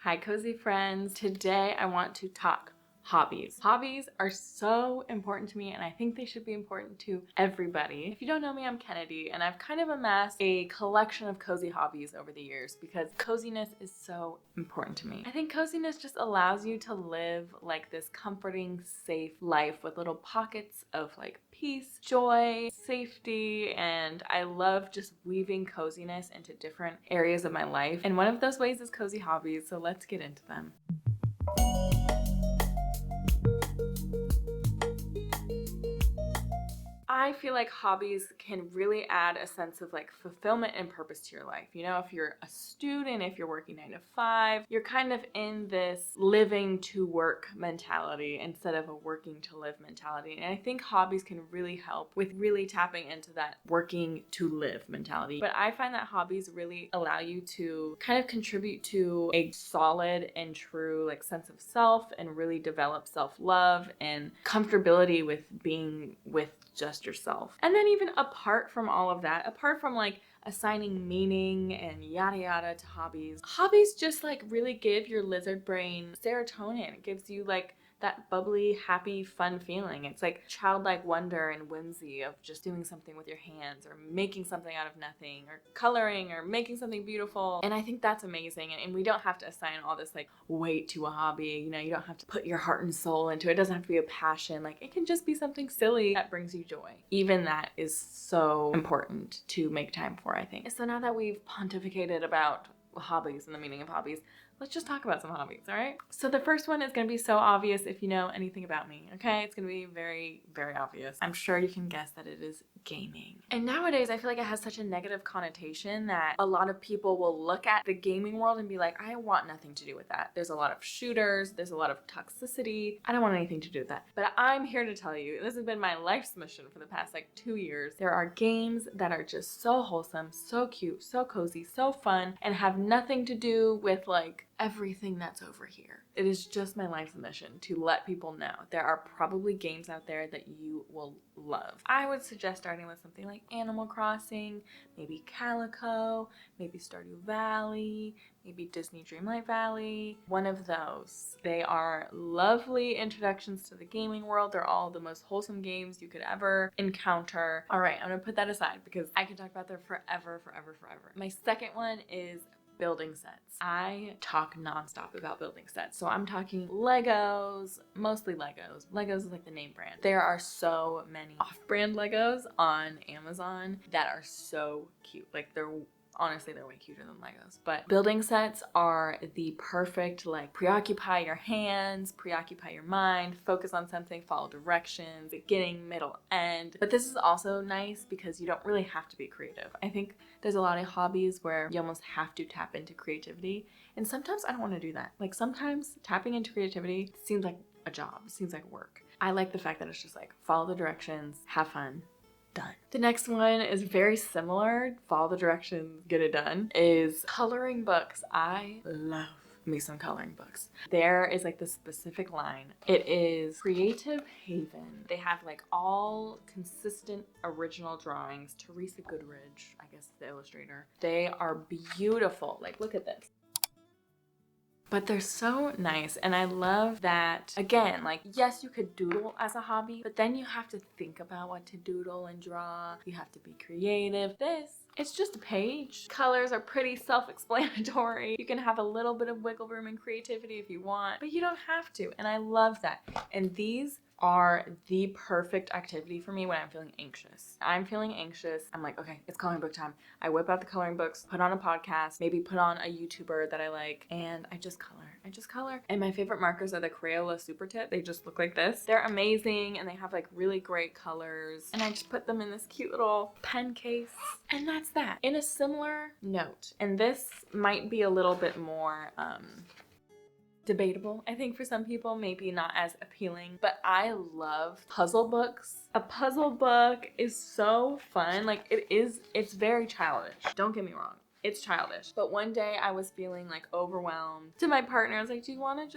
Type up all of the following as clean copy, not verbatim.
Hi, cozy friends. Today I want to talk hobbies. Hobbies are so important to me, and I think they should be important to everybody. If you don't know me, I'm Kennedy, and I've kind of amassed a collection of cozy hobbies over the years because coziness is so important to me. I think coziness just allows you to live like this comforting, safe life with little pockets of like peace, joy, safety, and I love just weaving coziness into different areas of my life. And one of those ways is cozy hobbies, so let's get into them. I feel like hobbies can really add a sense of like fulfillment and purpose to your life. You know, if you're a student, if you're working 9 to 5, you're kind of in this living to work mentality instead of a working to live mentality. And I think hobbies can really help with really tapping into that working to live mentality. But I find that hobbies really allow you to kind of contribute to a solid and true like sense of self and really develop self-love and comfortability with being with just yourself. And then even apart from all of that, apart from like assigning meaning and yada yada to hobbies just like really give your lizard brain serotonin. It gives you like that bubbly, happy, fun feeling. It's like childlike wonder and whimsy of just doing something with your hands or making something out of nothing or coloring or making something beautiful. And I think that's amazing. And we don't have to assign all this like weight to a hobby. You know, you don't have to put your heart and soul into it. It doesn't have to be a passion. Like it can just be something silly that brings you joy. Even that is so important to make time for, I think. So now that we've pontificated about hobbies and the meaning of hobbies, let's just talk about some hobbies, all right? So the first one is going to be so obvious if you know anything about me, okay? It's going to be very, very obvious. I'm sure you can guess that it is gaming. And nowadays, I feel like it has such a negative connotation that a lot of people will look at the gaming world and be like, I want nothing to do with that. There's a lot of shooters. There's a lot of toxicity. I don't want anything to do with that. But I'm here to tell you, this has been my life's mission for the past like 2 years. There are games that are just so wholesome, so cute, so cozy, so fun, and have nothing to do with like everything that's over here. It is just my life's mission to let people know there are probably games out there that you will love. I would suggest starting with something like Animal Crossing, maybe Calico, maybe Stardew Valley, maybe Disney Dreamlight Valley, one of those. They are lovely introductions to the gaming world. They're all the most wholesome games you could ever encounter. All right, I'm gonna put that aside because I can talk about them forever. My second one is building sets. I talk nonstop about building sets. So I'm talking Legos, mostly Legos. Legos is like the name brand. There are so many off-brand Legos on Amazon that are so cute. Like honestly, they're way cuter than Legos. But building sets are the perfect, like, preoccupy your hands, preoccupy your mind, focus on something, follow directions, beginning, middle, end. But this is also nice because you don't really have to be creative. I think there's a lot of hobbies where you almost have to tap into creativity. And sometimes I don't want to do that. Like sometimes tapping into creativity seems like a job, seems like work. I like the fact that it's just like follow the directions, have fun. Done. The next one is very similar, follow the directions, get it done, is coloring books. I love me some coloring books. There is like this specific line. It is Creative Haven. They have like all consistent original drawings. Teresa Goodridge, I guess the illustrator. They are beautiful. Like look at this. But they're so nice, and I love that, again, like, yes, you could doodle as a hobby, but then you have to think about what to doodle and draw. You have to be creative. It's just a page. Colors are pretty self-explanatory. You can have a little bit of wiggle room and creativity if you want, but you don't have to, and I love that. And these are the perfect activity for me when I'm feeling anxious. I'm like, okay, it's coloring book time. I whip out the coloring books, put on a podcast, maybe put on a YouTuber that I like, and I just color. And my favorite markers are the Crayola Super Tip. They just look like this. They're amazing, and they have like really great colors, and I just put them in this cute little pen case, and that's that. In a similar note, and this might be a little bit more debatable, I think, for some people, maybe not as appealing, but I love puzzle books. A puzzle book is so fun. Like it's very childish. Don't get me wrong. It's childish. But one day I was feeling like overwhelmed. To my partner, I was like, do you want to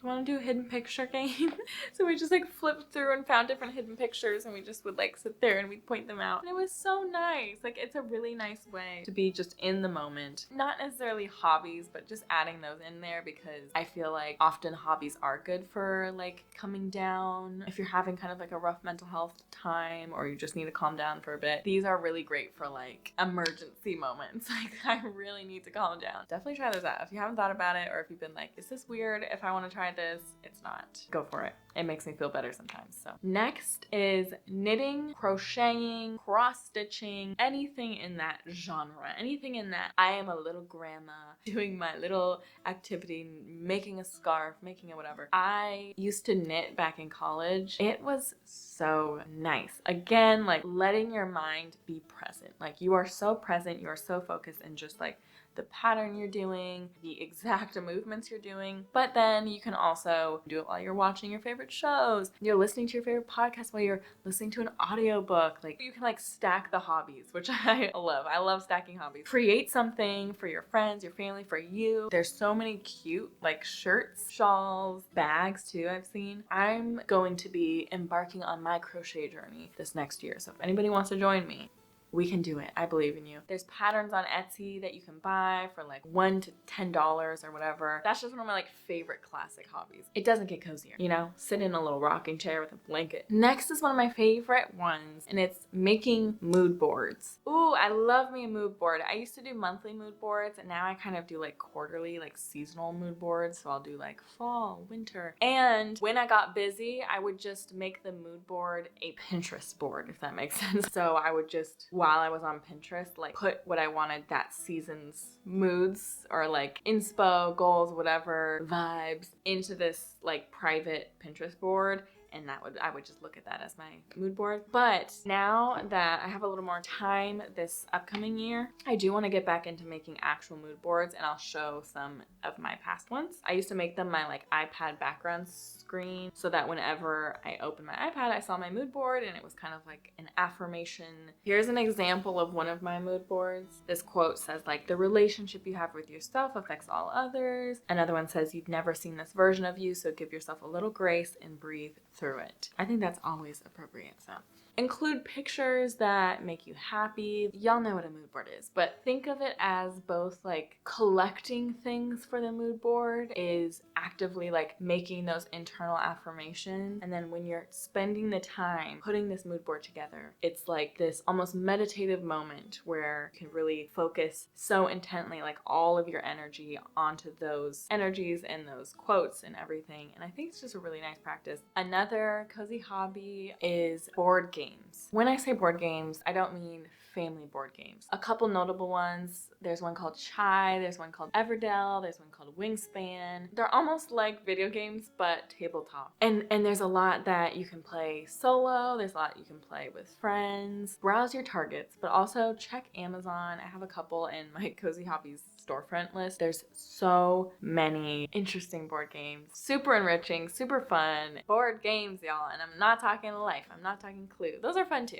you want to do a hidden picture game? So we just like flipped through and found different hidden pictures, and we just would like sit there and we'd point them out. And it was so nice. Like, it's a really nice way to be just in the moment. Not necessarily hobbies, but just adding those in there, because I feel like often hobbies are good for like coming down. If you're having kind of like a rough mental health time, or you just need to calm down for a bit, these are really great for like emergency moments. Like, I really need to calm down. Definitely try those out. If you haven't thought about it, or if you've been like, is this weird if I want to try this? It's not. Go for it. It makes me feel better sometimes. So next is knitting, crocheting, cross stitching, anything in that genre, anything in that I am a little grandma doing my little activity, making a scarf, making a whatever. I used to knit back in college. It was so nice. Again, like letting your mind be present. Like, you are so present, you are so focused, and just like the pattern you're doing, the exact movements you're doing. But then you can also do it while you're watching your favorite shows, you're listening to your favorite podcast, while you're listening to an audiobook. Like, you can like stack the hobbies, which I love. I love stacking hobbies. Create something for your friends, your family, for you. There's so many cute like shirts, shawls, bags too I've seen. I'm going to be embarking on my crochet journey this next year. So if anybody wants to join me, we can do it. I believe in you. There's patterns on Etsy that you can buy for like $1 to $10 or whatever. That's just one of my like favorite classic hobbies. It doesn't get cozier, you know? Sit in a little rocking chair with a blanket. Next is one of my favorite ones, and it's making mood boards. Ooh, I love me a mood board. I used to do monthly mood boards, and now I kind of do like quarterly, like seasonal mood boards. So I'll do like fall, winter. And when I got busy, I would just make the mood board a Pinterest board, if that makes sense. So I would just, while I was on Pinterest, like put what I wanted that season's moods, or like inspo, goals, whatever, vibes into this like private Pinterest board. And I would just look at that as my mood board. But now that I have a little more time this upcoming year, I do want to get back into making actual mood boards, and I'll show some of my past ones. I used to make them my like iPad background screen, so that whenever I opened my iPad, I saw my mood board, and it was kind of like an affirmation. Here's an example of one of my mood boards. This quote says like, the relationship you have with yourself affects all others. Another one says, you've never seen this version of you, so give yourself a little grace and breathe through it. I think that's always appropriate. So include pictures that make you happy. Y'all know what a mood board is, but think of it as both like collecting things for the mood board, is actively like making those internal affirmations. And then when you're spending the time putting this mood board together, it's like this almost meditative moment where you can really focus so intently, like all of your energy onto those energies and those quotes and everything. And I think it's just a really nice practice. Another cozy hobby is board games. When I say board games, I don't mean family board games. A couple notable ones. There's one called Chai, there's one called Everdell, there's one called Wingspan. They're almost like video games, but tabletop. And there's a lot that you can play solo, there's a lot you can play with friends. Browse your targets, but also check Amazon. I have a couple in my Cozy Hobbies storefront list. There's so many interesting board games. Super enriching, super fun. Board games, y'all. And I'm not talking Life, I'm not talking Clue. Those are fun too.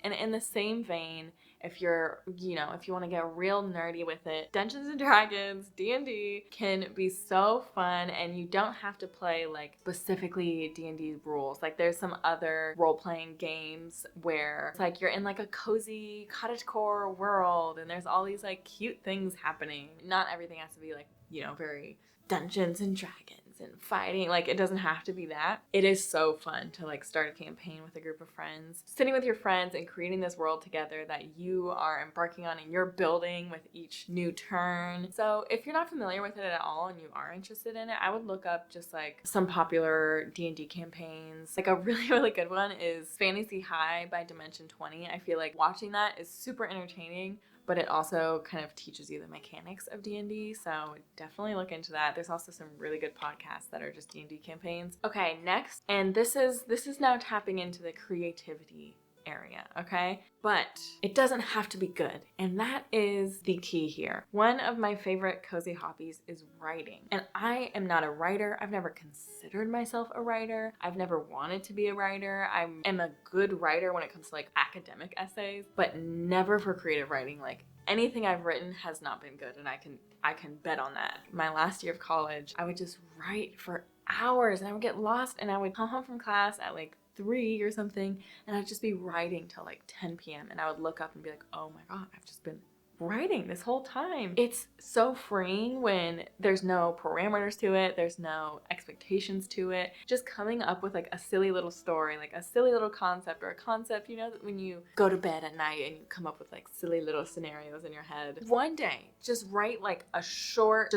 And in the same vein, if you're, if you want to get real nerdy with it, Dungeons and Dragons, D&D can be so fun, and you don't have to play like specifically D&D rules. Like, there's some other role-playing games where it's like you're in like a cozy cottagecore world, and there's all these like cute things happening. Not everything has to be like, very Dungeons and Dragons and fighting. Like, it doesn't have to be that. It is so fun to like start a campaign with a group of friends, sitting with your friends and creating this world together that you are embarking on and you're building with each new turn. So if you're not familiar with it at all and you are interested in it, I would look up just like some popular D&D campaigns. Like, a really, really good one is Fantasy High by Dimension 20. I feel like watching that is super entertaining, but it also kind of teaches you the mechanics of D&D, so definitely look into that. There's also some really good podcasts that are just D&D campaigns. Okay, next, and this is now tapping into the creativity area, okay? But it doesn't have to be good, and that is the key here. One of my favorite cozy hobbies is writing, and I am not a writer. I've never considered myself a writer. I've never wanted to be a writer. I am a good writer when it comes to like academic essays, but never for creative writing, like anything I've written has not been good, and I can bet on that. My last year of college, I would just write for hours, and I would get lost, and I would come home from class at like 3 or something, and I'd just be writing till like 10 p.m. and I would look up and be like, oh my God, I've just been writing this whole time. It's so freeing when there's no parameters to it, there's no expectations to it. Just coming up with like a silly little story, like a silly little concept, or a concept, you know, that when you go to bed at night and you come up with like silly little scenarios in your head. One day, just write like a short,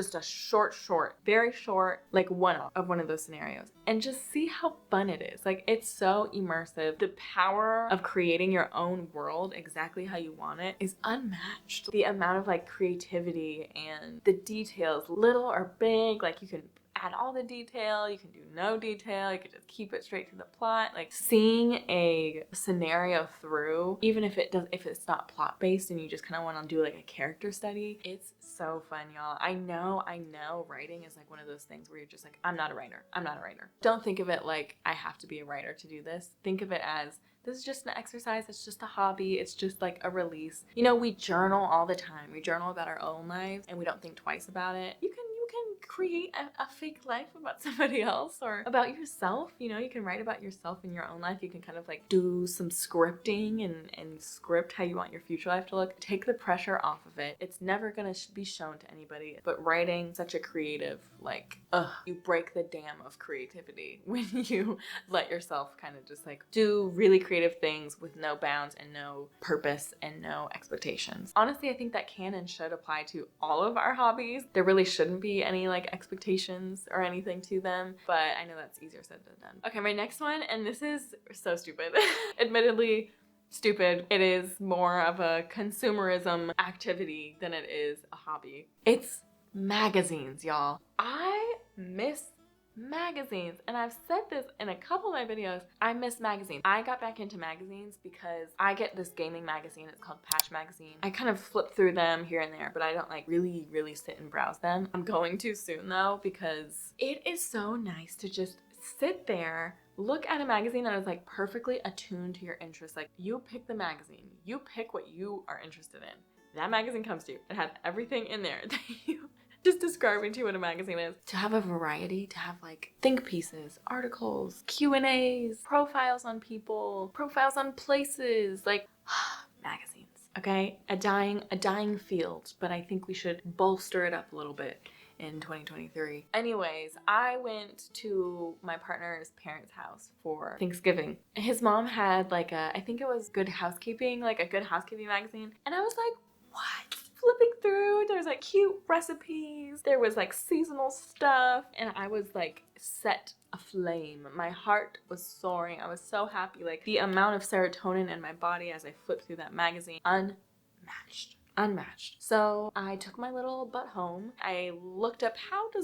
very short, like one of one of those scenarios, and just see how fun it is. Like, it's so immersive. The power of creating your own world exactly how you want it is unmatched. The amount of like creativity and the details, little or big, like you can add all the detail, you can do no detail, you can just keep it straight to the plot. Like, seeing a scenario through, even if it's not plot based and you just kind of want to do like a character study, it's so fun, y'all. I know writing is like one of those things where you're just like, I'm not a writer. Don't think of it like I have to be a writer to do this. Think of it as, this is just an exercise. It's just a hobby. It's just like a release. You know, we journal all the time. We journal about our own lives and we don't think twice about it. You can create a fake life about somebody else or about yourself. You know, you can write about yourself in your own life. You can kind of like do some scripting and script how you want your future life to look. Take the pressure off of it. It's never gonna be shown to anybody. But writing, such a creative, like, you break the dam of creativity when you let yourself kind of just like do really creative things with no bounds and no purpose and no expectations. Honestly, I think that can and should apply to all of our hobbies. There really shouldn't be any like expectations or anything to them, but I know that's easier said than done. Okay, my next one, and this is so stupid. Admittedly stupid. It is more of a consumerism activity than it is a hobby. It's magazines, y'all. I miss magazines, and I've said this in a couple of my videos. I miss magazines. I got back into magazines because I get this gaming magazine. It's called Patch Magazine. I kind of flip through them here and there, but I don't like really sit and browse them. I'm going to soon though, because it is so nice to just sit there, look at a magazine that is like perfectly attuned to your interests. Like, you pick the magazine, you pick what you are interested in. That magazine comes to you. It has everything in there that you just describing to you what a magazine is. To have a variety, to have like think pieces, articles, Q&As, profiles on people, profiles on places, like magazines, okay? A dying field, but I think we should bolster it up a little bit in 2023. Anyways, I went to my partner's parents' house for Thanksgiving. His mom had like I think it was Good Housekeeping, like a Good Housekeeping magazine, and I was like, what? Flipping through, there's like cute recipes, there was like seasonal stuff, and I was like set aflame. My heart was soaring. I was so happy. Like, the amount of serotonin in my body as I flipped through that magazine, unmatched. So I took my little butt home. I looked up, how do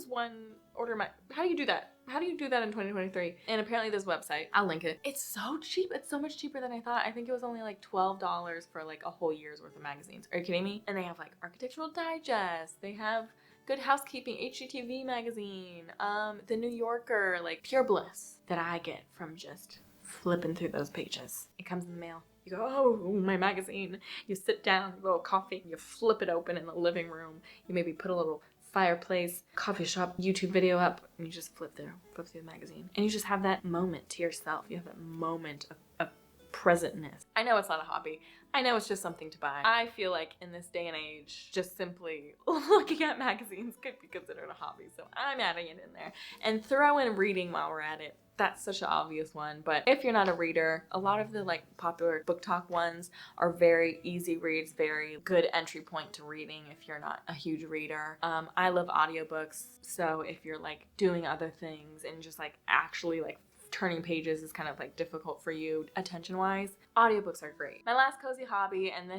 you do that? How do you do that in 2023? And apparently this website, I'll link it. It's so cheap. It's so much cheaper than I thought. I think it was only like $12 for like a whole year's worth of magazines. Are you kidding me? And they have like Architectural Digest. They have Good Housekeeping, HGTV magazine, The New Yorker, like Pure Bliss that I get from just flipping through those pages. It comes in the mail. You go, oh, my magazine. You sit down, a little coffee, you flip it open in the living room. You maybe put a little fireplace, coffee shop, YouTube video up, and you just flip through the magazine. And you just have that moment to yourself. You have that moment of presentness. I know it's not a hobby. I know it's just something to buy. I feel like in this day and age, just simply looking at magazines could be considered a hobby. So I'm adding it in there. And throw in reading while we're at it. That's such an obvious one, but if you're not a reader, a lot of the like popular book talk ones are very easy reads, very good entry point to reading if you're not a huge reader. I love audiobooks, so if you're like doing other things and just like actually like turning pages is kind of like difficult for you attention-wise, audiobooks are great. My last cozy hobby, and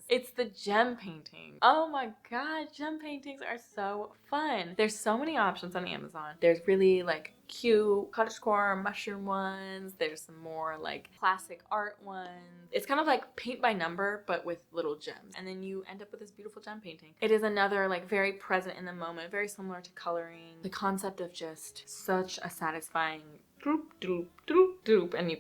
it's the gem painting. Oh my god, gem paintings are so fun. There's so many options on Amazon. There's really like cute cottagecore mushroom ones. There's some more like classic art ones. It's kind of like paint by number, but with little gems. And then you end up with this beautiful gem painting. It is another like very present in the moment, very similar to coloring. The concept of just such a satisfying droop, droop, droop, droop, and you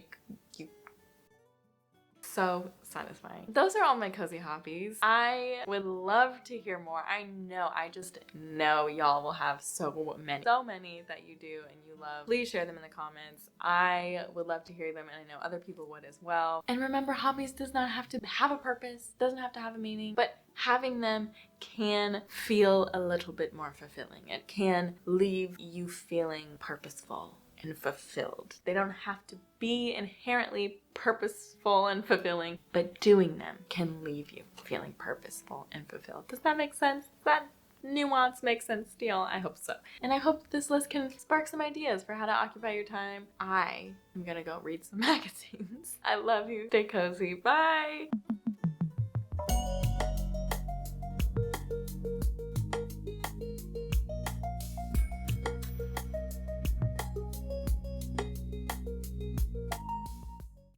so satisfying. Those are all my cozy hobbies. I would love to hear more. I just know y'all will have so many that you do and you love. Please share them in the comments. I would love to hear them, and I know other people would as well. And remember, hobbies does not have to have a purpose, doesn't have to have a meaning, but having them can feel a little bit more fulfilling. It can leave you feeling purposeful and fulfilled. They don't have to be inherently purposeful and fulfilling, but doing them can leave you feeling purposeful and fulfilled. Does that make sense? Does that nuance make sense to y'all? I hope so. And I hope this list can spark some ideas for how to occupy your time. I am gonna go read some magazines. I love you. Stay cozy. Bye.